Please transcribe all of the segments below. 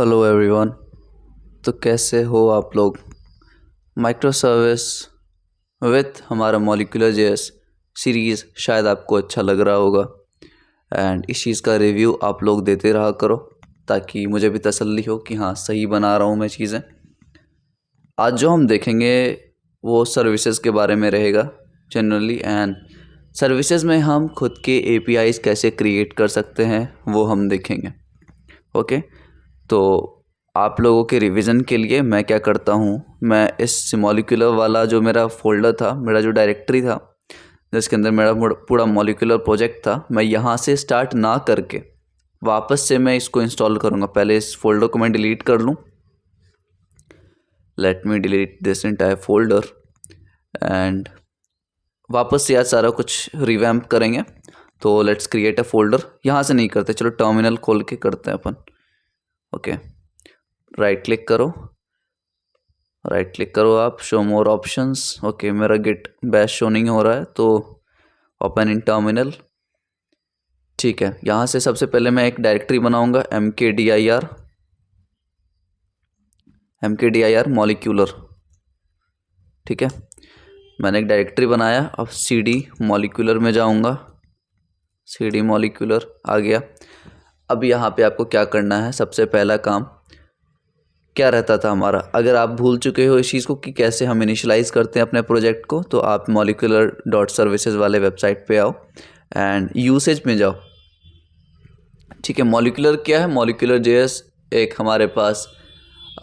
Hello everyone. तो कैसे हो आप लोग। माइक्रो सर्विस विथ हमारा मॉलिक्यूलर जेएस सीरीज़ शायद आपको अच्छा लग रहा होगा एंड इस चीज़ का रिव्यू आप लोग देते रहा करो ताकि मुझे भी तसल्ली हो कि हाँ सही बना रहा हूँ मैं चीज़ें। आज जो हम देखेंगे वो सर्विसेज के बारे में रहेगा जनरली, एंड सर्विसेज में हम खुद के एपीआईज कैसे क्रिएट कर सकते हैं वो हम देखेंगे। ओके, तो आप लोगों के रिवीजन के लिए मैं क्या करता हूँ, मैं इस मॉलिक्यूलर वाला जो मेरा फोल्डर था, मेरा जो डायरेक्टरी था जिसके अंदर मेरा पूरा मॉलिक्यूलर प्रोजेक्ट था, मैं यहाँ से स्टार्ट ना करके वापस से मैं इसको इंस्टॉल करूँगा। पहले इस फोल्डर को मैं डिलीट कर लूँ। Let me delete this entire folder and वापस से आज सारा कुछ रिवैम्प करेंगे। तो लेट्स क्रिएट अ फोल्डर। यहाँ से नहीं करते, चलो टर्मिनल खोल के करते हैं अपन। ओके, राइट क्लिक करो आप, शो मोर ऑप्शंस। ओके, मेरा गिट बैश शो नहीं हो रहा है तो ओपन इन टर्मिनल। ठीक है, यहाँ से सबसे पहले मैं एक डायरेक्टरी बनाऊंगा mkdir मॉलिक्यूलर। ठीक है, मैंने एक डायरेक्टरी बनाया। अब cd मॉलिक्यूलर में जाऊंगा, cd मॉलिक्यूलर आ गया। अब यहाँ पे आपको क्या करना है, सबसे पहला काम क्या रहता था हमारा, अगर आप भूल चुके हो इस चीज़ को कि कैसे हम इनिशियलाइज़ करते हैं अपने प्रोजेक्ट को, तो आप molecular.services वाले वेबसाइट पे आओ एंड यूसेज में जाओ। ठीक है, मॉलिक्यूलर क्या है, मॉलिक्यूलर जेएस एक हमारे पास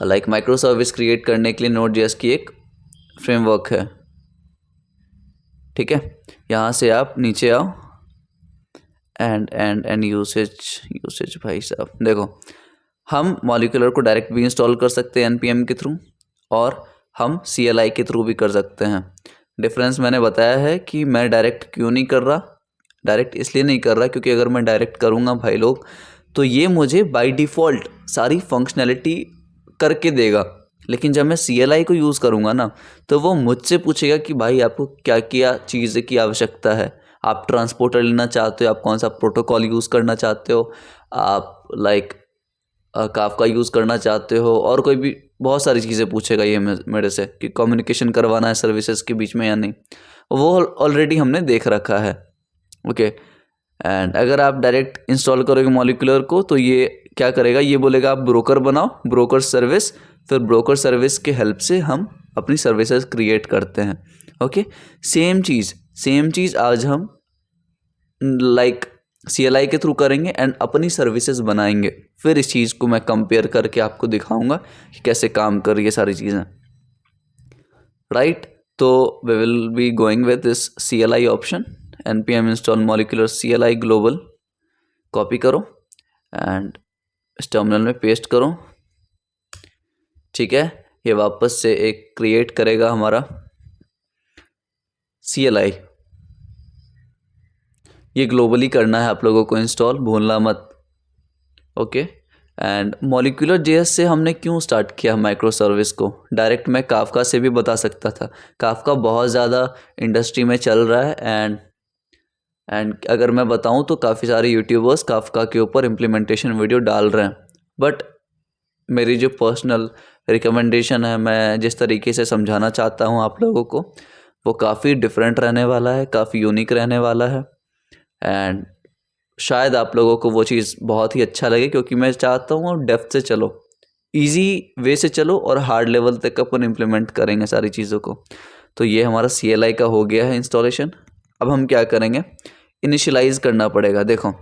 लाइक माइक्रो सर्विस क्रिएट करने के लिए नोड जेएस की एक फ्रेमवर्क है। ठीक है, यहाँ से आप नीचे आओ एंड यूसेज भाई साहब देखो, हम मॉलिक्यूलर को डायरेक्ट भी इंस्टॉल कर सकते हैं npm के थ्रू, और हम CLI के थ्रू भी कर सकते हैं। डिफरेंस मैंने बताया है कि मैं डायरेक्ट क्यों नहीं कर रहा। डायरेक्ट इसलिए नहीं कर रहा क्योंकि अगर मैं डायरेक्ट करूँगा भाई लोग, तो ये मुझे बाय डिफ़ॉल्ट सारी फंक्शनैलिटी करके देगा। लेकिन जब मैं CLI को यूज़ करूँगा ना, तो वो मुझसे पूछेगा कि भाई आपको क्या क्या चीज़ की आवश्यकता है, आप ट्रांसपोर्टर लेना चाहते हो, आप कौन सा प्रोटोकॉल यूज़ करना चाहते हो, आप लाइक काफका यूज़ करना चाहते हो, और कोई भी बहुत सारी चीज़ें पूछेगा ये मेरे से कि कम्युनिकेशन करवाना है सर्विसेज के बीच में या नहीं। वो ऑलरेडी हमने देख रखा है। ओके, एंड अगर आप डायरेक्ट इंस्टॉल करोगे मॉलिक्यूलर को, तो ये क्या करेगा, ये बोलेगा आप ब्रोकर बनाओ, ब्रोकर सर्विस। फिर ब्रोकर सर्विस के हेल्प से हम अपनी सर्विसेज क्रिएट करते हैं। ओके, सेम चीज़ आज हम लाइक CLI के थ्रू करेंगे एंड अपनी सर्विसेज बनाएंगे। फिर इस चीज़ को मैं कंपेयर करके आपको दिखाऊंगा कि कैसे काम कर रही है सारी चीज़ें। राइट, तो we will be going with this CLI option, npm install molecular CLI global. Copy करो एंड इस टर्मिनल में पेस्ट करो। ठीक है, ये वापस से एक क्रिएट करेगा हमारा CLI। ये ग्लोबली करना है आप लोगों को इंस्टॉल, भूलना मत। ओके, एंड मॉलिक्यूलर जेएस से हमने क्यों स्टार्ट किया माइक्रो सर्विस को, डायरेक्ट मैं काफका से भी बता सकता था। काफका बहुत ज़्यादा इंडस्ट्री में चल रहा है एंड अगर मैं बताऊं तो काफ़ी सारे यूट्यूबर्स काफका के ऊपर इम्प्लीमेंटेशन वीडियो डाल रहे हैं। बट मेरी जो पर्सनल रिकमेंडेशन है, मैं जिस तरीके से समझाना चाहता हूं आप लोगों को, वो काफ़ी डिफरेंट रहने वाला है, काफ़ी यूनिक रहने वाला है एंड शायद आप लोगों को वो चीज़ बहुत ही अच्छा लगे, क्योंकि मैं चाहता हूँ डेप्थ से चलो, इजी वे से चलो और हार्ड लेवल तक अपन इम्प्लीमेंट करेंगे सारी चीज़ों को। तो ये हमारा CLI का हो गया है इंस्टॉलेशन। अब हम क्या करेंगे, इनिशियलाइज़ करना पड़ेगा। देखो,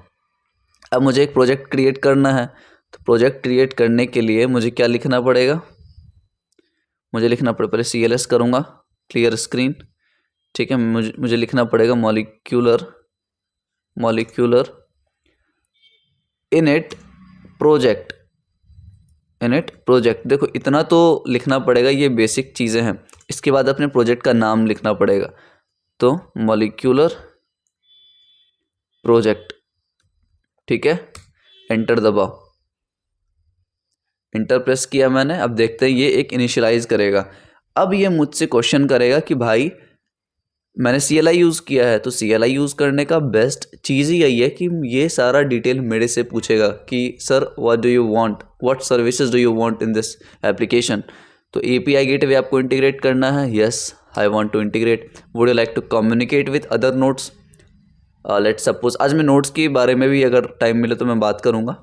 अब मुझे एक प्रोजेक्ट क्रिएट करना है, तो प्रोजेक्ट क्रिएट करने के लिए मुझे क्या लिखना पड़ेगा, मुझे लिखना पड़ेगा, पहले CLS करूँगा, क्लियर स्क्रीन। ठीक है, मुझे लिखना पड़ेगा मॉलिक्यूलर इनिट प्रोजेक्ट। देखो इतना तो लिखना पड़ेगा, ये बेसिक चीज़ें हैं। इसके बाद अपने प्रोजेक्ट का नाम लिखना पड़ेगा, तो मॉलिक्यूलर प्रोजेक्ट। ठीक है, एंटर दबाओ, एंटर प्रेस किया मैंने। अब देखते हैं ये एक इनिशियलाइज करेगा। अब ये मुझसे क्वेश्चन करेगा कि भाई मैंने CLI यूज़ किया है, तो CLI यूज़ करने का बेस्ट चीज़ ही यही है कि ये सारा डिटेल मेरे से पूछेगा कि sir what do you want, what services do you want in this application. तो API गेटवे आपको इंटीग्रेट करना है, yes I want to integrate. Would you like to communicate with other nodes, let's suppose आज मैं nodes के बारे में भी अगर टाइम मिले तो मैं बात करूँगा,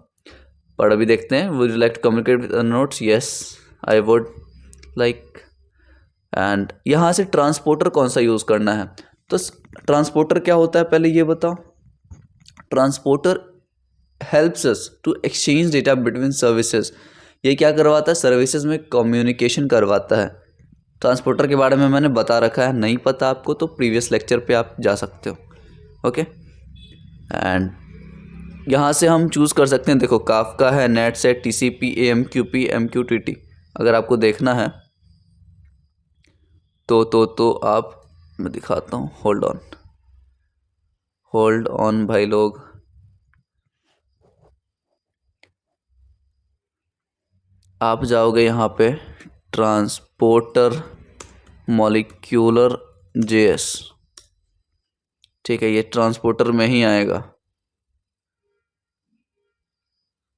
पर अभी देखते हैं। Would you like to communicate with other nodes, yes I would like. And यहाँ से ट्रांसपोर्टर कौन सा यूज़ करना है, तो ट्रांसपोर्टर क्या होता है पहले ये बताओ। Transporter helps us to exchange data between services. ये क्या करवाता है, सर्विसेज में कम्युनिकेशन करवाता है। ट्रांसपोर्टर के बारे में मैंने बता रखा है, नहीं पता आपको तो प्रीवियस लेक्चर पे आप जा सकते हो, ओके। एंड यहाँ से हम चूज़ कर सकते हैं, देखो काफका है, नेट्स है, TCP, AMQP, MQTT। अगर आपको देखना है तो आप, मैं दिखाता हूँ, होल्ड ऑन भाई लोग। आप जाओगे यहाँ पे ट्रांसपोर्टर मॉलिक्यूलर JS, ठीक है, ये ट्रांसपोर्टर में ही आएगा।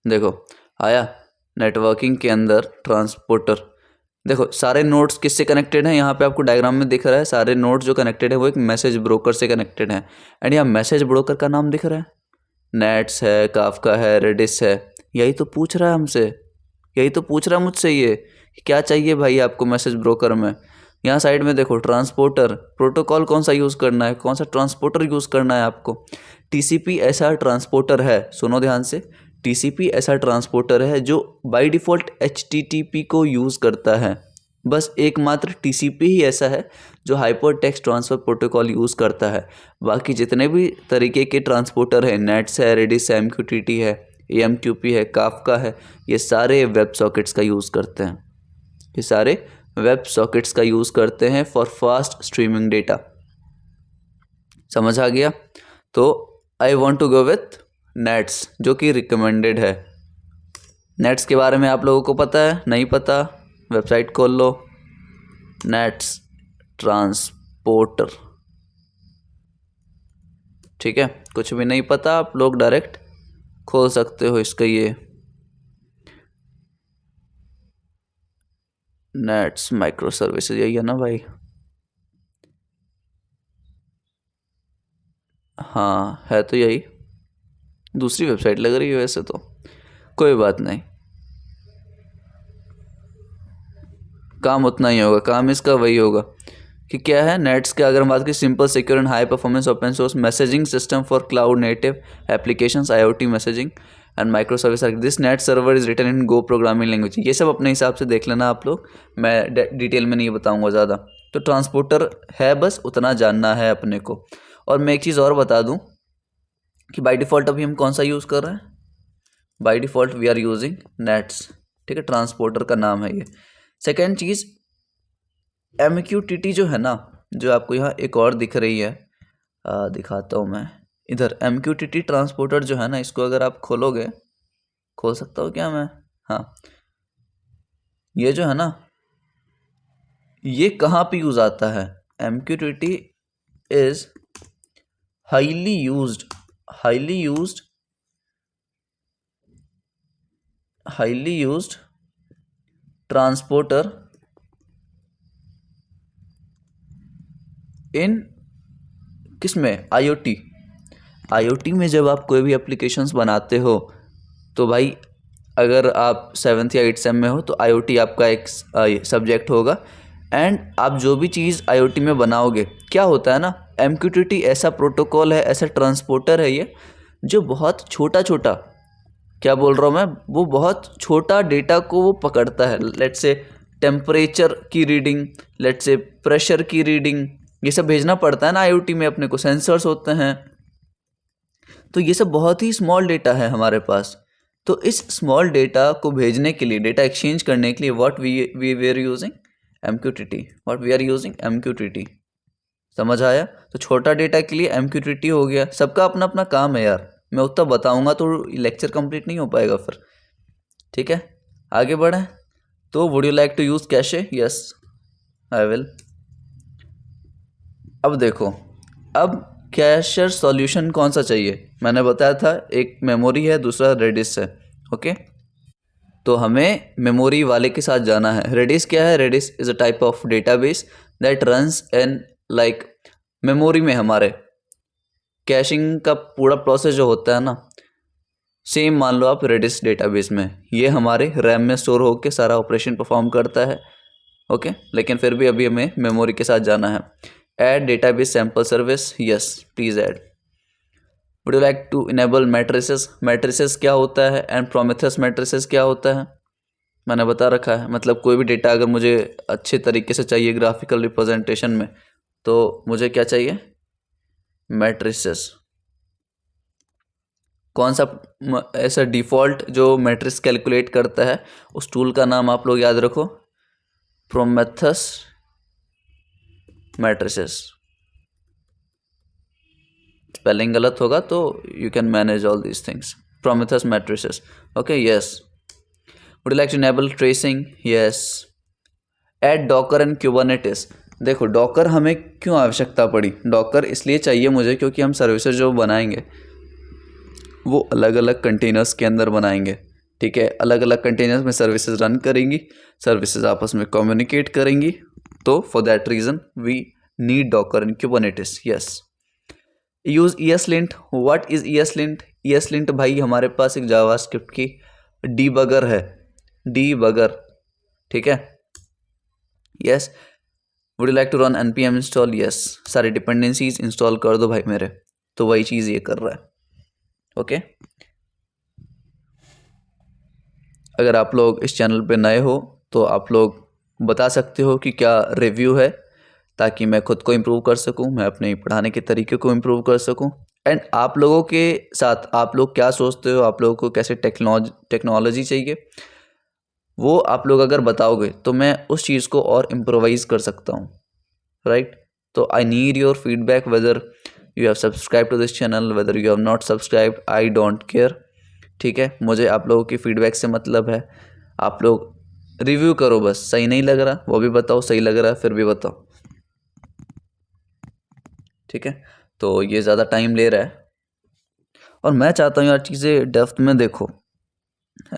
देखो आया नेटवर्किंग के अंदर ट्रांसपोर्टर। देखो सारे नोड्स किससे कनेक्टेड हैं, यहाँ पे आपको डायग्राम में दिख रहा है, सारे नोड्स जो कनेक्टेड है वो एक मैसेज ब्रोकर से कनेक्टेड हैं। एंड यहाँ मैसेज ब्रोकर का नाम दिख रहा है, नेट्स है, काफका है, रेडिस है। यही तो पूछ रहा है हमसे, यही तो पूछ रहा है मुझसे ये कि क्या चाहिए भाई आपको मैसेज ब्रोकर में। यहाँ साइड में देखो ट्रांसपोर्टर, प्रोटोकॉल कौन सा यूज़ करना है, कौन सा ट्रांसपोर्टर यूज़ करना है आपको। TCP ऐसा ट्रांसपोर्टर है, सुनो ध्यान से, TCP ऐसा ट्रांसपोर्टर है जो बाय डिफ़ॉल्ट HTTP को यूज़ करता है। बस एकमात्र TCP ही ऐसा है जो hyper text transfer protocol use करता है। बाकी जितने भी तरीके के ट्रांसपोर्टर हैं, नेट्स है, रेडिस है, MQTT है, AMQP है, काफका है, ये सारे वेब सॉकेट्स का यूज़ करते हैं। ये सारे वेब सॉकेट्स का यूज़ करते हैं फॉर फास्ट स्ट्रीमिंग डेटा। समझ आ गया। तो I want to go with NATS, जो कि रिकमेंडेड है। नेट्स के बारे में आप लोगों को पता है, नहीं पता वेबसाइट खोल लो, नेट्स ट्रांसपोर्टर, ठीक है। कुछ भी नहीं पता आप लोग डायरेक्ट खोल सकते हो इसका, ये नेट्स माइक्रो सर्विसेज, यही है ना भाई, हाँ है तो यही, दूसरी वेबसाइट लग रही है वैसे तो, कोई बात नहीं, काम उतना ही होगा, काम इसका वही होगा कि क्या है। नेट्स के अगर हम बात करें, simple secure and high performance open source messaging system for cloud native applications, IoT messaging and micro service. This NATS server is written in Go programming language. ये सब अपने हिसाब से देख लेना आप लोग, मैं डिटेल में नहीं बताऊँगा ज़्यादा। तो ट्रांसपोर्टर है, बस उतना जानना है अपने को। और मैं एक चीज़ और बता दूँ कि बाय डिफ़ॉल्ट अभी हम कौन सा यूज़ कर रहे हैं, by default we are using NATS, ठीक है, ट्रांसपोर्टर का नाम है ये। सेकेंड चीज़ MQTT जो है ना, जो आपको यहाँ एक और दिख रही है, दिखाता हूँ मैं इधर। MQTT ट्रांसपोर्टर जो है ना, इसको अगर आप खोलोगे, खोल सकता हूँ क्या मैं, हाँ, ये जो है ना, ये कहाँ पे यूज़ आता है। MQTT is highly used transporter in किस में, IoT में। जब आप कोई भी एप्लीकेशंस बनाते हो तो भाई, अगर आप 7th या 8th सेम में हो तो IoT आपका एक सब्जेक्ट होगा। एंड आप जो भी चीज़ IoT में बनाओगे, क्या होता है ना, MQTT ऐसा प्रोटोकॉल है, ऐसा ट्रांसपोर्टर है ये, जो बहुत छोटा, क्या बोल रहा हूँ मैं, वो बहुत छोटा डेटा को वो पकड़ता है। लेट्स से टेम्परेचर की रीडिंग, लेट्स से प्रेशर की रीडिंग, ये सब भेजना पड़ता है ना IoT में, अपने को सेंसर्स होते हैं, तो ये सब बहुत ही स्मॉल डेटा है हमारे पास। तो इस स्मॉल डेटा को भेजने के लिए, डेटा एक्सचेंज करने के लिए, what we are using MQTT, समझ आया। तो छोटा डेटा के लिए MQTT हो गया। सबका अपना अपना काम है यार, मैं उतना बताऊंगा तो लेक्चर कंप्लीट नहीं हो पाएगा फिर, ठीक है। आगे बढ़ें। तो would you like to use cache, yes I will. अब देखो, अब कैशर सॉल्यूशन कौन सा चाहिए, मैंने बताया था एक मेमोरी है, दूसरा रेडिस है। ओके, तो हमें मेमोरी वाले के साथ जाना है। रेडिस क्या है? Redis is a type of database that runs in like memory में। हमारे कैशिंग का पूरा प्रोसेस जो होता है ना, सेम मान लो आप रेडिस डेटाबेस में, ये हमारे रैम में स्टोर होकर सारा ऑपरेशन परफॉर्म करता है। ओके, लेकिन फिर भी अभी हमें मेमोरी के साथ जाना है। Add database sample service, yes please add. Would you like to enable matrices? Matrices क्या होता है एंड प्रोमेथेस मैट्रिसेस क्या होता है, मैंने बता रखा है। मतलब कोई भी डेटा अगर मुझे अच्छे तरीके से चाहिए ग्राफिकल रिप्रेजेंटेशन में, तो मुझे क्या चाहिए? मैट्रिसेस। कौन सा ऐसा डिफ़ॉल्ट जो मैट्रिक्स कैलकुलेट करता है, उस टूल का नाम आप लोग याद रखो, प्रोमेथस मैट्रिसेस। स्पेलिंग गलत होगा तो you can manage all these things. Prometheus matrices. Okay, yes. Would you like to enable tracing? Yes. Add Docker and Kubernetes. देखो, डॉकर हमें क्यों आवश्यकता पड़ी? डॉकर इसलिए चाहिए मुझे क्योंकि हम सर्विसेज जो बनाएंगे वो अलग अलग कंटेनर्स के अंदर बनाएंगे। ठीक है, अलग अलग कंटेनर्स में सर्विसेज रन करेंगी, सर्विसेज आपस में कम्युनिकेट करेंगी। तो for that reason we need Docker and Kubernetes. Yes. Use ESLint। What is ESLint? ESLint भाई हमारे पास एक जावास्क्रिप्ट की डीबगर है, डीबगर। ठीक है, yes. Would you like to run npm install? Yes. सारी डिपेंडेंसीज इंस्टॉल कर दो भाई मेरे, तो वही चीज़ ये कर रहा है। ओके, अगर आप लोग इस चैनल पे नए हो तो आप लोग बता सकते हो कि क्या रिव्यू है, ताकि मैं खुद को इम्प्रूव कर सकूं, मैं अपने पढ़ाने के तरीके को इम्प्रूव कर सकूं। एंड आप लोगों के साथ आप लोग क्या सोचते हो, आप लोगों को कैसे टेक्नोलॉजी चाहिए, वो आप लोग अगर बताओगे तो मैं उस चीज़ को और इम्प्रोवाइज़ कर सकता हूँ, राइट? तो I need your feedback, whether you have subscribe to this channel, whether you have not subscribe, I don't care. ठीक है, मुझे आप लोगों की फीडबैक से मतलब है। आप लोग रिव्यू करो बस, सही नहीं लग रहा वो भी बताओ, सही लग रहा है फिर भी बताओ। ठीक है, तो ये ज़्यादा टाइम ले रहा है और मैं चाहता हूँ यार चीज़ें डेप्थ में देखो।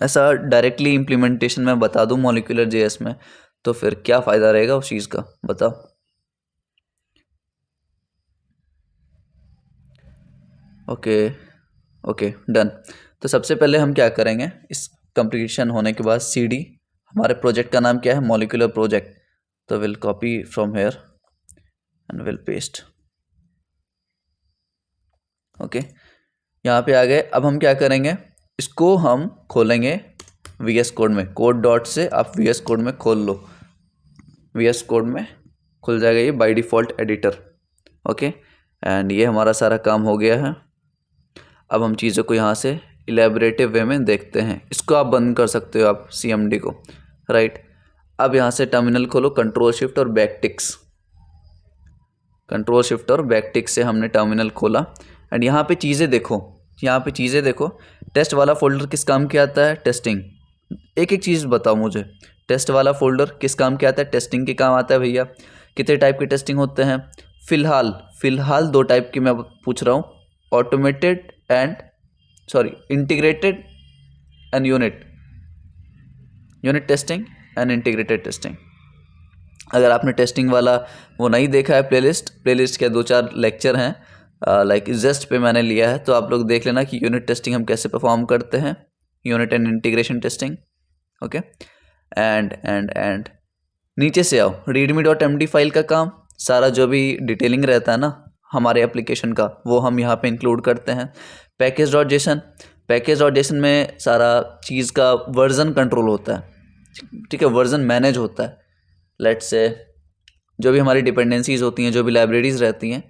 ऐसा डायरेक्टली इम्प्लीमेंटेशन में बता दूँ मॉलिक्यूलर जेएस में, तो फिर क्या फ़ायदा रहेगा उस चीज़ का, बताओ। Okay okay, done. तो सबसे पहले हम क्या करेंगे, इस कंप्लीशन होने के बाद CD, हमारे प्रोजेक्ट का नाम क्या है? Molecular project. तो will copy from here and will paste. Okay, यहाँ पे आ गए। अब हम क्या करेंगे, इसको हम खोलेंगे VS कोड में। कोड डॉट से आप VS कोड में खोल लो, VS कोड में खुल जाएगा ये by default editor. Okay, and ये हमारा सारा काम हो गया है। अब हम चीज़ों को यहाँ से इलेबरेटिव वे में देखते हैं। इसको आप बंद कर सकते हो आप CMD को, राइट। अब यहाँ से टर्मिनल खोलो, कंट्रोल शिफ्ट और बैक टिक्स, कंट्रोल शिफ्ट और बैक टिक्स से हमने टर्मिनल खोला। एंड यहाँ पे चीज़ें देखो, यहाँ पे चीज़ें देखो। टेस्ट वाला फोल्डर किस काम के आता है? टेस्टिंग। एक एक चीज़ बताओ मुझे, टेस्ट वाला फोल्डर किस काम के आता है? टेस्टिंग के काम आता है भैया। कितने टाइप के टेस्टिंग होते हैं? फ़िलहाल 2 टाइप की मैं पूछ रहा हूँ, automated and integrated and unit testing and integrated testing. अगर आपने टेस्टिंग वाला वो नहीं देखा है, प्लेलिस्ट के 2-4 लेक्चर हैं, लाइक जस्ट पे मैंने लिया है, तो आप लोग देख लेना कि यूनिट टेस्टिंग हम कैसे परफॉर्म करते हैं, unit and integration testing. Okay, and नीचे से आओ, readme.md फाइल का काम, सारा जो भी डिटेलिंग रहता है ना हमारे एप्लीकेशन का, वो हम यहाँ पे इंक्लूड करते हैं। पैकेज.json में सारा चीज़ का वर्जन कंट्रोल होता है, ठीक है, वर्जन मैनेज होता है। लेट्स से जो भी हमारी डिपेंडेंसीज होती हैं, जो भी लाइब्रेरीज रहती हैं,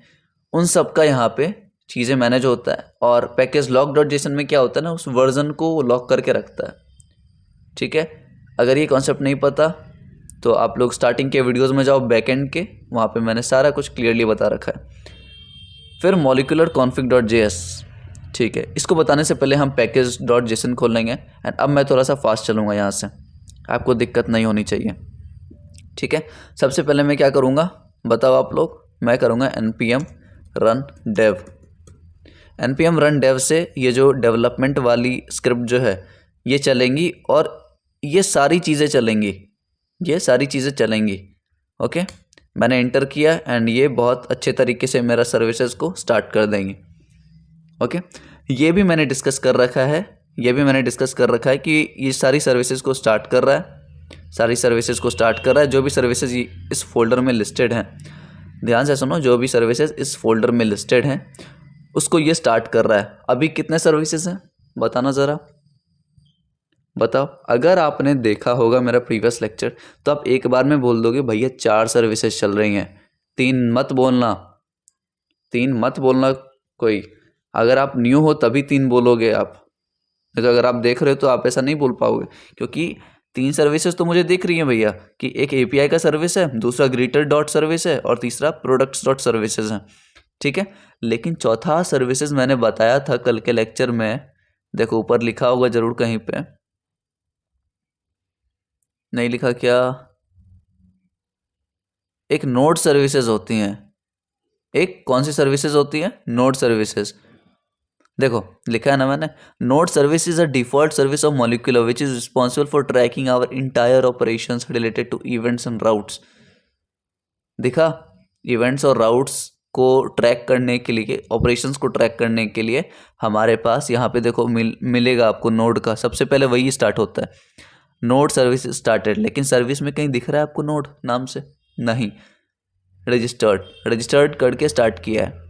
उन सब का यहाँ पे चीज़ें मैनेज होता है। और पैकेज log.json में क्या होता है ना, उस वर्जन को लॉक करके रखता है। ठीक है, अगर ये कॉन्सेप्ट नहीं पता तो आप लोग स्टार्टिंग के वीडियोस में जाओ, बैकएंड के, वहाँ पे मैंने सारा कुछ क्लियरली बता रखा है। फिर मॉलिक्यूलर config.js, ठीक है, इसको बताने से पहले हम पैकेज.json खोल लेंगे। एंड अब मैं थोड़ा सा फास्ट चलूँगा यहाँ से, आपको दिक्कत नहीं होनी चाहिए। ठीक है, सबसे पहले मैं क्या करूँगा बताओ आप लोग, मैं करूँगा npm run dev। npm run dev से ये जो डेवलपमेंट वाली स्क्रिप्ट जो है ये चलेंगी और ये सारी चीज़ें चलेंगी, ये सारी चीज़ें चलेंगी। ओके, मैंने इंटर किया एंड ये बहुत अच्छे तरीके से मेरा सर्विसेज को स्टार्ट कर देंगे। ओके, ये भी मैंने डिस्कस कर रखा है, ये भी मैंने डिस्कस कर रखा है कि ये सारी सर्विसेज को स्टार्ट कर रहा है, सारी सर्विसेज को स्टार्ट कर रहा है। जो भी सर्विसेज इस फोल्डर में लिस्टेड हैं, ध्यान से सुनो, जो भी सर्विसेज इस फोल्डर में लिस्टेड हैं उसको ये स्टार्ट कर रहा है। अभी कितने सर्विसेज हैं बताना ज़रा, बताओ। अगर आपने देखा होगा मेरा प्रीवियस लेक्चर तो आप एक बार में बोल दोगे भैया 4 सर्विसेज चल रही हैं, 3 मत बोलना, 3 मत बोलना कोई। अगर आप न्यू हो तभी 3 बोलोगे आप, नहीं तो अगर आप देख रहे हो तो आप ऐसा नहीं बोल पाओगे, क्योंकि 3 सर्विसेज तो मुझे दिख रही हैं भैया कि एक API का सर्विस है, दूसरा ग्रीटर डॉट सर्विस है और तीसरा प्रोडक्ट्स डॉट सर्विसेज है। ठीक है, लेकिन चौथा सर्विसेज मैंने बताया था कल के लेक्चर में, देखो ऊपर लिखा होगा जरूर कहीं पे, नहीं लिखा क्या? एक नोड सर्विसेज होती हैं। एक कौन सी सर्विसेज होती है? Node services. देखो लिखा है ना मैंने, node service is a default service of molecular which is responsible for tracking our entire operations related to events and routes. दिखा, इवेंट्स और राउट्स को ट्रैक करने के लिए, ऑपरेशंस को ट्रैक करने के लिए हमारे पास यहाँ पे देखो मिलेगा आपको नोड का, सबसे पहले वही स्टार्ट होता है, नोड सर्विस स्टार्टेड। लेकिन सर्विस में कहीं दिख रहा है आपको नोड नाम से? नहीं, रजिस्टर्ड करके स्टार्ट किया है।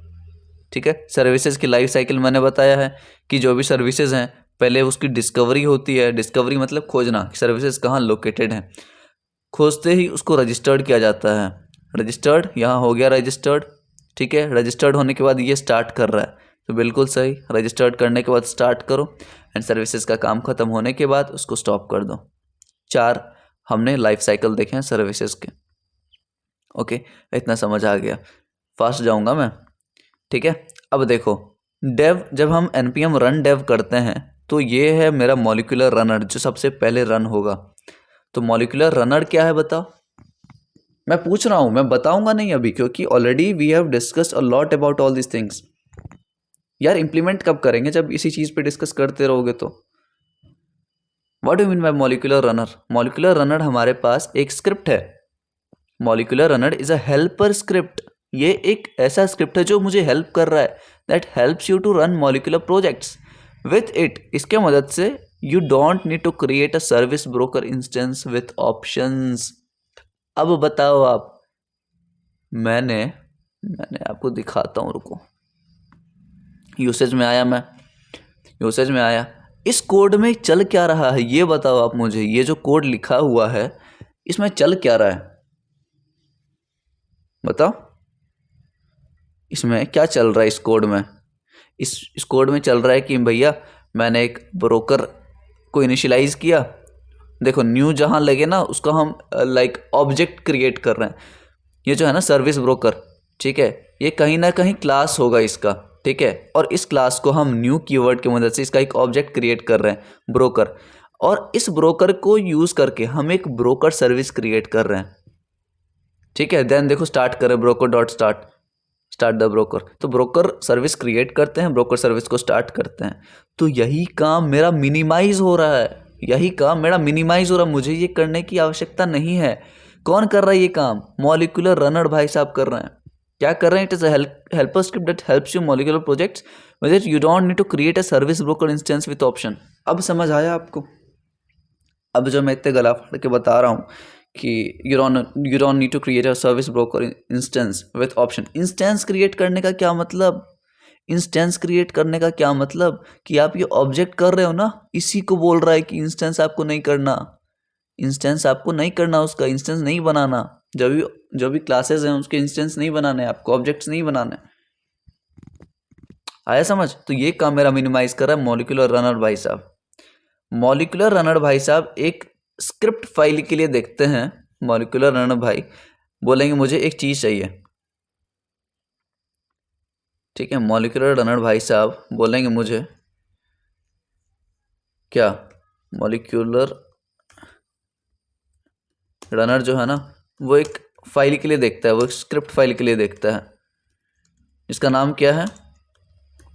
ठीक है, सर्विसेज की लाइफ साइकिल मैंने बताया है कि जो भी सर्विसेज हैं पहले उसकी डिस्कवरी होती है, डिस्कवरी मतलब खोजना, सर्विसेज कहाँ लोकेटेड हैं, खोजते ही उसको रजिस्टर्ड किया जाता है। रजिस्टर्ड यहाँ हो गया रजिस्टर्ड। ठीक है, रजिस्टर्ड होने के बाद ये स्टार्ट कर रहा है, तो बिल्कुल सही, रजिस्टर्ड करने के बाद स्टार्ट करो एंड सर्विसेज का काम खत्म होने के बाद उसको स्टॉप कर दो। 4 हमने लाइफ साइकिल देखे हैं सर्विसेज के। ओके, इतना समझ आ गया, फास्ट जाऊंगा मैं। ठीक है, अब देखो डेव, जब हम npm रन डेव करते हैं तो ये है मेरा मॉलिक्यूलर रनर जो सबसे पहले रन होगा। तो मॉलिक्यूलर रनर क्या है बताओ? मैं पूछ रहा हूँ, मैं बताऊंगा नहीं अभी, क्योंकि already we have discussed a lot about all this things. यार इंप्लीमेंट कब करेंगे? जब इसी चीज़ पे डिस्कस करते रहोगे तो। What do mean by molecular runner? Molecular runner हमारे पास एक स्क्रिप्ट है। Molecular runner is a helper script. ये एक ऐसा स्क्रिप्ट है जो मुझे हेल्प कर रहा है, that helps you to run molecular projects with it. इसके मदद से you don't need to create a service broker instance with options. अब बताओ आप, मैंने आपको दिखाता हूँ, रुको। यूसेज में आया, मैं यूसेज में आया, इस कोड में चल क्या रहा है ये बताओ आप मुझे। ये जो कोड लिखा हुआ है इसमें चल क्या रहा है बताओ? इसमें क्या चल रहा है इस कोड में? इस कोड में चल रहा है कि भैया मैंने एक ब्रोकर को इनिशियलाइज किया। देखो न्यू जहाँ लगे ना उसको हम लाइक ऑब्जेक्ट क्रिएट कर रहे हैं। ये जो है ना सर्विस ब्रोकर, ठीक है, ये कहीं ना कहीं क्लास होगा इसका। ठीक है, और इस क्लास को हम न्यू कीवर्ड की मदद से इसका एक ऑब्जेक्ट क्रिएट कर रहे हैं ब्रोकर, और इस ब्रोकर को यूज़ करके हम एक ब्रोकर सर्विस क्रिएट कर रहे हैं। ठीक है, देन देखो स्टार्ट करें broker dot start the broker. तो ब्रोकर सर्विस क्रिएट करते हैं, ब्रोकर सर्विस को स्टार्ट करते हैं। तो यही काम मेरा मिनिमाइज हो रहा है, यही काम मेरा मिनिमाइज हो रहा है, मुझे ये करने की आवश्यकता नहीं है। कौन कर रहा है ये काम? मॉलिक्यूलर रनर भाई साहब कर रहे हैं। क्या कर रहे हैं? It is a helper script that helps you molecular projects with it you don't need to create a service broker instance with option. अब समझ आया आपको? अब जो मैं इतने गला फाड़ के बता रहा हूँ कि you don't need to create a service broker instance with option। Instance create करने का क्या मतलब? इंस्टेंस क्रिएट करने का क्या मतलब कि आप ये ऑब्जेक्ट कर रहे हो ना, इसी को बोल रहा है कि इंस्टेंस आपको नहीं करना, इंस्टेंस आपको नहीं करना, उसका इंस्टेंस नहीं बनाना। जो भी क्लासेस हैं उसके इंस्टेंस नहीं बनाने, आपको ऑब्जेक्ट्स नहीं बनाने। आया समझ? तो ये काम मेरा मिनिमाइज कर रहा है मॉलिक्यूलर रनर भाई साहब। मॉलिक्यूलर रनर भाई साहब एक स्क्रिप्ट फाइल के लिए देखते हैं। मॉलिक्यूलर रनर भाई बोलेंगे मुझे एक चीज़ चाहिए। ठीक है, मॉलिक्यूलर रनर भाई साहब बोलेंगे मुझे क्या? मॉलिक्यूलर रनर जो है ना वो एक फाइल के लिए देखता है, वो स्क्रिप्ट फाइल के लिए देखता है। इसका नाम क्या है?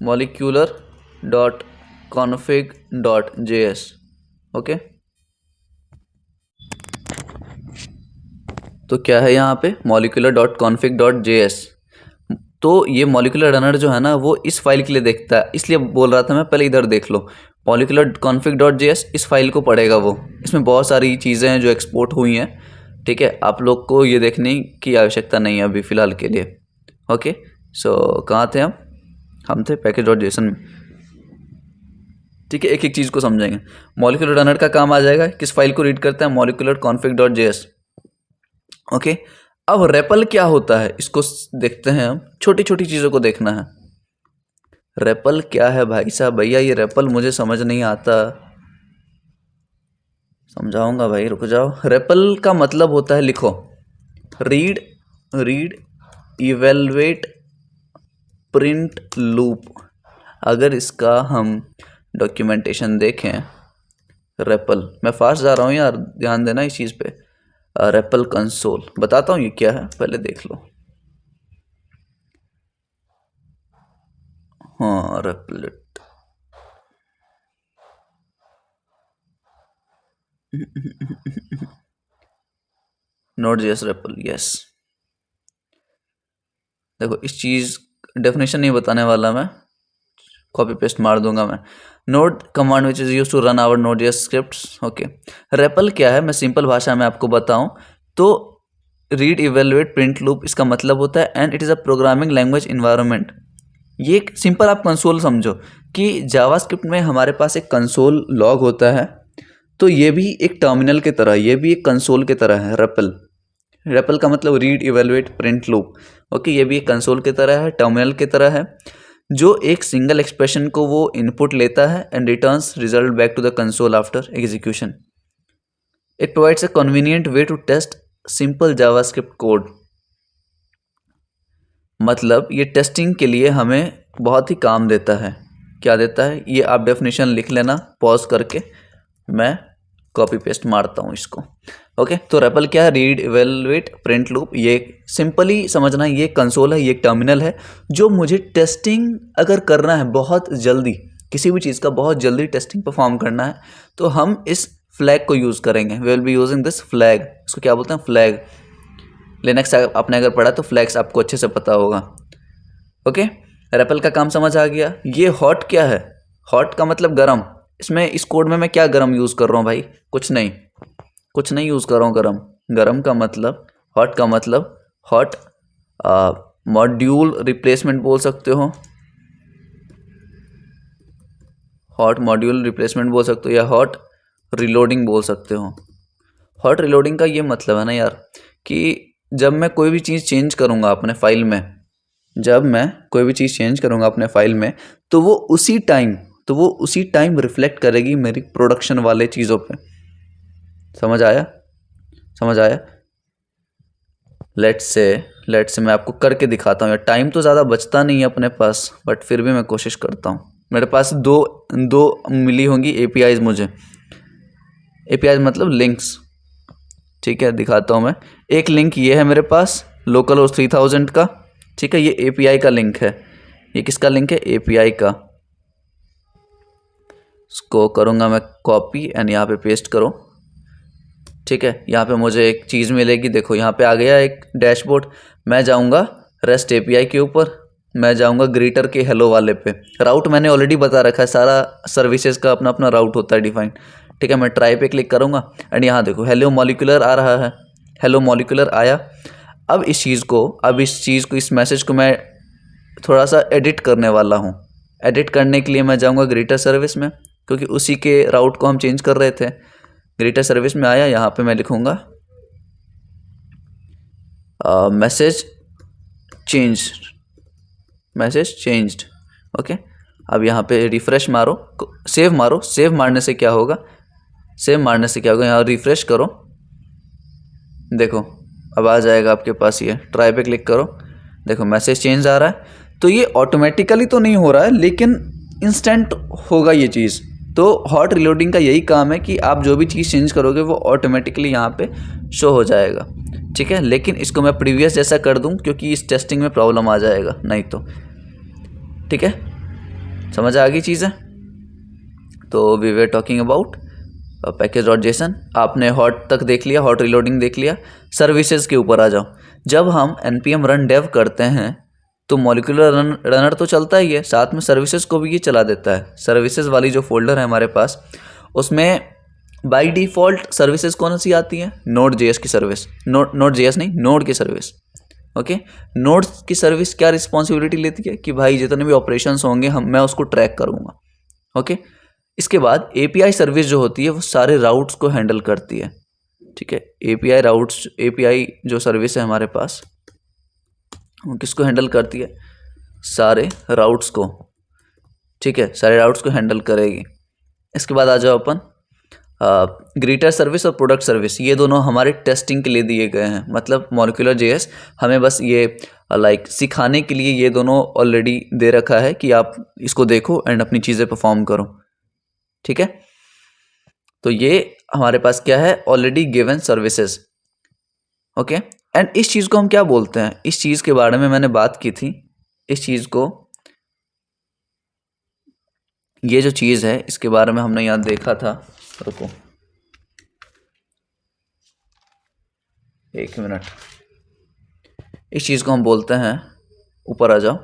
molecular.config.js। ओके, तो क्या है यहाँ पे? molecular.config.js। तो ये मॉलिक्यूलर रनर जो है ना वो इस फाइल के लिए देखता है, इसलिए बोल रहा था मैं, पहले इधर देख लो। molecular.config.js इस फाइल को पढ़ेगा वो। इसमें बहुत सारी चीज़ें हैं जो एक्सपोर्ट हुई हैं, ठीक है। आप लोग को ये देखने की आवश्यकता नहीं है अभी फ़िलहाल के लिए। ओके, सो कहाँ थे हम थे package.json में, ठीक है। एक एक चीज़ को समझेंगे। मॉलिक्यूलर रनर का काम आ जाएगा, किस फाइल को रीड करता है? molecular.config.js। ओके, अब रेपल क्या होता है इसको देखते हैं हम। छोटी छोटी चीज़ों को देखना है। रेपल क्या है भाई साहब? भैया ये रेपल मुझे समझ नहीं आता, समझाऊंगा भाई, रुक जाओ। रेपल का मतलब होता है, लिखो, रीड इवेलुएट प्रिंट लूप। अगर इसका हम डॉक्यूमेंटेशन देखें, रेपल, मैं फास्ट जा रहा हूँ यार, ध्यान देना इस चीज़ पे। रेपल कंसोल बताता हूँ ये क्या है, पहले देख लो। हाँ, रेपलेट, Node.js रेपल, यस। देखो इस चीज़ डेफिनेशन नहीं बताने वाला मैं, कॉपी पेस्ट मार दूंगा मैं। Node command which is use to run our Node.js scripts. Okay, REPL क्या है मैं सिंपल भाषा में आपको बताऊं तो रीड इवेलुएट प्रिंट लूप इसका मतलब होता है, and it is a programming language environment. ये एक सिंपल आप कंसोल समझो कि जावास्क्रिप्ट में हमारे पास एक कंसोल लॉग होता है, तो ये भी एक टर्मिनल की तरह, ये भी एक कंसोल की तरह है रेपल का मतलब read evaluate print loop. Okay, ये भी एक कंसोल की तरह है, टर्मिनल की तरह है, जो एक सिंगल एक्सप्रेशन को वो इनपुट लेता है and returns result back to the console after execution. It provides a convenient way to test simple JavaScript code. मतलब ये टेस्टिंग के लिए हमें बहुत ही काम देता है। क्या देता है ये आप डेफिनेशन लिख लेना पॉज करके, मैं कॉपी पेस्ट मारता हूँ इसको। ओके, तो रेपल क्या है? Read evaluate print loop. ये सिंपली समझना, ये कंसोल है, ये एक टर्मिनल है, जो मुझे टेस्टिंग अगर करना है बहुत जल्दी, किसी भी चीज़ का बहुत जल्दी टेस्टिंग परफॉर्म करना है, तो हम इस फ्लैग को यूज़ करेंगे। We will be using this flag. इसको क्या बोलते हैं? फ्लैग। लिनक्स आपने अगर पढ़ा तो फ्लैग्स आपको अच्छे से पता होगा। ओके, रेपल का काम समझ आ गया। ये हॉट क्या है? हॉट का मतलब गरम। इसमें इस कोड में मैं क्या गरम यूज़ कर रहा हूँ भाई? कुछ नहीं यूज़ कर रहा हूँ गरम। गरम का मतलब, हॉट का मतलब, हॉट मॉड्यूल रिप्लेसमेंट बोल सकते हो, हॉट मॉड्यूल रिप्लेसमेंट बोल सकते हो, या हॉट रिलोडिंग बोल सकते हो। हॉट रिलोडिंग का ये मतलब है ना यार कि जब मैं कोई भी चीज़ चेंज करूँगा अपने फाइल में, तो वो उसी टाइम रिफ्लेक्ट करेगी मेरी प्रोडक्शन वाले चीज़ों पे। समझ आया? लेट्स से मैं आपको करके दिखाता हूँ यार। टाइम तो ज़्यादा बचता नहीं है अपने पास, बट फिर भी मैं कोशिश करता हूँ। मेरे पास दो मिली होंगी APIs मुझे। APIs मतलब लिंक्स, ठीक है, दिखाता हूँ मैं। एक लिंक ये है मेरे पास लोकल होस्ट 3000 का, ठीक है, ये API का लिंक है। ये किसका लिंक है? API का। इसको करूँगा मैं कॉपी एंड यहाँ पे पेस्ट करो, ठीक है। यहाँ पे मुझे एक चीज़ मिलेगी, देखो यहाँ पे आ गया एक डैशबोर्ड। मैं जाऊँगा रेस्ट API के ऊपर, मैं जाऊँगा ग्रीटर के हेलो वाले पे। राउट मैंने ऑलरेडी बता रखा है, सारा सर्विसेज का अपना अपना राउट होता है डिफाइंड, ठीक है। मैं ट्राई पे क्लिक करूँगा एंड यहाँ देखो हेलो मॉलिक्यूलर आ रहा है, हेलो मॉलिक्यूलर आया। अब इस इस मैसेज को मैं थोड़ा सा एडिट करने वाला हूँ। एडिट करने के लिए मैं जाऊँगा ग्रीटर सर्विस में, क्योंकि उसी के राउट को हम चेंज कर रहे थे। ग्रीटर सर्विस में आया, यहाँ पे मैं लिखूँगा मैसेज चेंज्ड। ओके, अब यहाँ पे रिफ्रेश मारो, सेव मारने से क्या होगा? यहाँ रिफ्रेश करो, देखो अब आ जाएगा आपके पास। ये ट्राई पे क्लिक करो, देखो मैसेज चेंज आ रहा है। तो ये ऑटोमेटिकली तो नहीं हो रहा है, लेकिन इंस्टेंट होगा ये चीज़। तो हॉट रिलोडिंग का यही काम है कि आप जो भी चीज़ चेंज करोगे वो ऑटोमेटिकली यहाँ पे शो हो जाएगा। ठीक है, लेकिन इसको मैं प्रीवियस जैसा कर दूं क्योंकि इस टेस्टिंग में प्रॉब्लम आ जाएगा नहीं तो। ठीक है, समझ आ गई चीज़ें। तो we were talking about package dot JSON. आपने हॉट तक देख लिया, हॉट रीलोडिंग देख लिया। सर्विसेज के ऊपर आ जाओ। जब हम npm रन डेव करते हैं तो मॉलिक्यूलर रनर तो चलता ही है, साथ में सर्विसेज को भी ये चला देता है। सर्विसेज वाली जो फोल्डर है हमारे पास, उसमें बाय डिफ़ॉल्ट सर्विसेज कौन सी आती है? नोड जेएस की सर्विस, नोड जेएस नहीं, नोड की सर्विस। ओके, नोड की सर्विस क्या रिस्पॉन्सिबिलिटी लेती है कि भाई जितने भी ऑपरेशंस होंगे मैं उसको ट्रैक करूँगा। ओके, इसके बाद एपीआई सर्विस जो होती है वो सारे राउट्स को हैंडल करती है। ठीक है, एपीआई राउट्स, एपीआई जो सर्विस है हमारे पास वो किसको हैंडल करती है? सारे राउट्स को। ठीक है, सारे राउट्स को हैंडल करेगी। इसके बाद आ जाओ अपन ग्रीटर सर्विस और प्रोडक्ट सर्विस, ये दोनों हमारे टेस्टिंग के लिए दिए गए हैं। मतलब मॉलिक्यूलर जेएस हमें बस ये सिखाने के लिए ये दोनों ऑलरेडी दे रखा है कि आप इसको देखो एंड अपनी चीज़ें परफॉर्म करो। ठीक है, तो ये हमारे पास क्या है? Already given services. Okay, and इस चीज़ को हम क्या बोलते हैं? इस चीज़ के बारे में मैंने बात की थी। इस चीज़ को, ये जो चीज़ है इसके बारे में हमने यहाँ देखा था। रुको एक मिनट, इस चीज़ को हम बोलते हैं, ऊपर आ जाओ,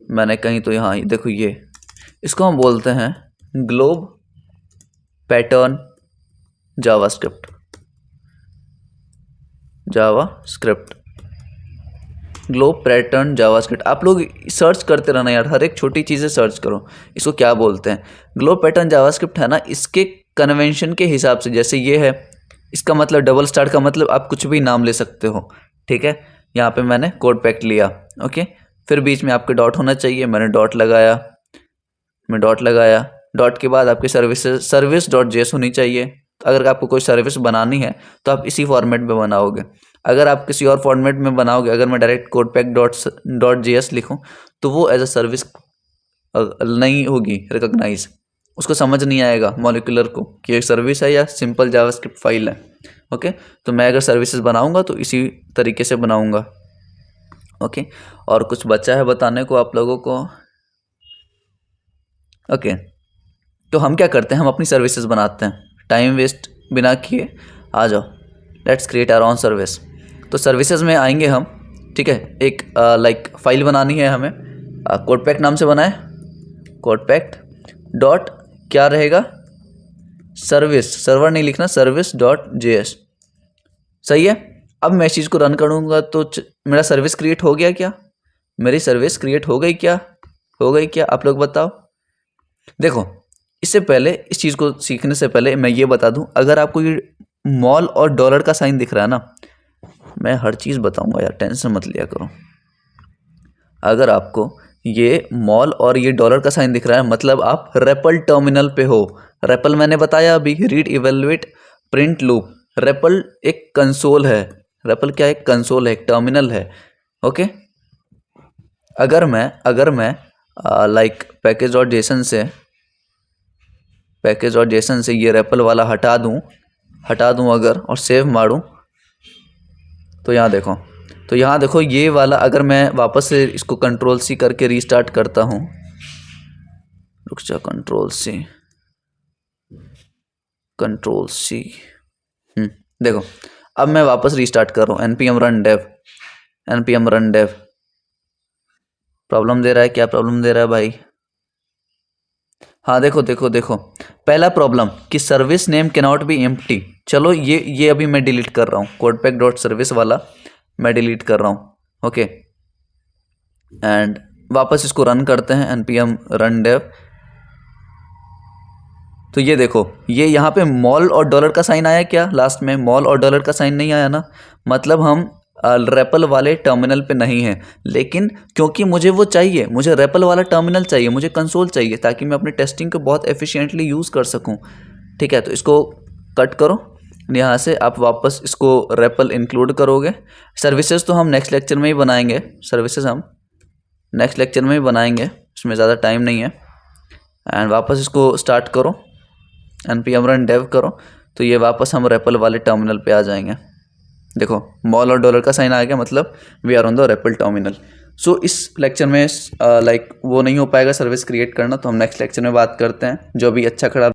मैंने कहीं तो यहाँ देखो, ये इसको हम बोलते हैं globe pattern JavaScript. Globe pattern JavaScript. आप लोग सर्च करते रहना यार, हर एक छोटी चीज़ें सर्च करो इसको क्या बोलते हैं। ग्लोब पैटर्न जावास्क्रिप्ट है ना, इसके कन्वेंशन के हिसाब से, जैसे ये है, इसका मतलब डबल स्टार का मतलब आप कुछ भी नाम ले सकते हो। ठीक है, यहाँ पे मैंने कोड पैक्ट लिया। ओके, फिर बीच में आपके डॉट होना चाहिए, मैंने डॉट लगाया, डॉट के बाद आपकी सर्विस डॉट जेएस होनी चाहिए। तो अगर आपको कोई सर्विस बनानी है तो आप इसी फॉर्मेट में बनाओगे। अगर आप किसी और फॉर्मेट में बनाओगे, अगर मैं direct code pack dot JS लिखूँ तो वो एज अ सर्विस नहीं होगी रिकॉग्नाइज, उसको समझ नहीं आएगा मॉलिक्यूलर को कि एक सर्विस है या सिंपल जावास्क्रिप्ट फाइल है। ओके, तो मैं अगर सर्विसेज बनाऊंगा तो इसी तरीके से बनाऊंगा। ओके, और कुछ बचा है बताने को आप लोगों को? ओके, तो हम क्या करते हैं, हम अपनी सर्विसेज बनाते हैं, टाइम वेस्ट बिना किए आ जाओ, let's create our own service. तो सर्विसेज में आएंगे हम। ठीक है, एक फाइल बनानी है हमें, कोड पैक्ट नाम से बनाए, कोड पैक्ट डॉट क्या रहेगा? सर्विस, सर्वर नहीं लिखना, सर्विस डॉट जेएस। सही है, अब मैं इस चीज़ को रन करूँगा तो मेरा सर्विस क्रिएट हो गया क्या? मेरी सर्विस क्रिएट हो गई क्या? आप लोग बताओ। देखो, इससे पहले, इस चीज़ को सीखने से पहले मैं ये बता दूं, अगर आपको ये मॉल और डॉलर का साइन दिख रहा है ना, मैं हर चीज़ बताऊंगा यार, टेंशन मत लिया करो। अगर आपको ये मॉल और ये डॉलर का साइन दिख रहा है मतलब आप रेपल टर्मिनल पे हो। रेपल मैंने बताया अभी, read evaluate print loop. REPL एक कंसोल है। रेपल क्या है? एक कंसोल है, एक टर्मिनल है। ओके, अगर मैं पैकेज डॉट जेसन से ये रेपल वाला हटा दूं अगर, और सेव मारूं तो यहाँ देखो, ये वाला अगर मैं वापस से इसको कंट्रोल सी करके रीस्टार्ट करता हूँ, रुक जा, कंट्रोल सी, देखो अब मैं वापस रीस्टार्ट कर रहा हूँ, npm run dev। प्रॉब्लम दे रहा है, क्या प्रॉब्लम दे रहा है भाई? हाँ देखो, पहला प्रॉब्लम कि service name cannot be empty. चलो ये अभी मैं डिलीट कर रहा हूँ, कोड पैक डॉट सर्विस वाला मैं डिलीट कर रहा हूँ। ओके, एंड वापस इसको रन करते हैं, npm run dev। तो ये देखो, ये यहाँ पे मॉल और डॉलर का साइन आया क्या? लास्ट में मॉल और डॉलर का साइन नहीं आया ना, मतलब हम रेपल वाले टर्मिनल पे नहीं है। लेकिन क्योंकि मुझे वो चाहिए, मुझे रेपल वाला टर्मिनल चाहिए, मुझे कंसोल चाहिए, ताकि मैं अपनी टेस्टिंग को बहुत एफिशिएंटली यूज़ कर सकूं। ठीक है, तो इसको कट करो, यहाँ से आप वापस इसको रेपल इंक्लूड करोगे। सर्विसेज तो हम नेक्स्ट लेक्चर में ही बनाएंगे, इसमें ज़्यादा टाइम नहीं है। एंड वापस इसको स्टार्ट करो, npm run dev करो, तो ये वापस हम रेपल वाले टर्मिनल पे आ जाएंगे। देखो मॉल और डॉलर का साइन आ गया, मतलब we are on the repl terminal. So इस लेक्चर में लाइक वो नहीं हो पाएगा सर्विस क्रिएट करना, तो हम नेक्स्ट लेक्चर में बात करते हैं। जो भी अच्छा खड़ा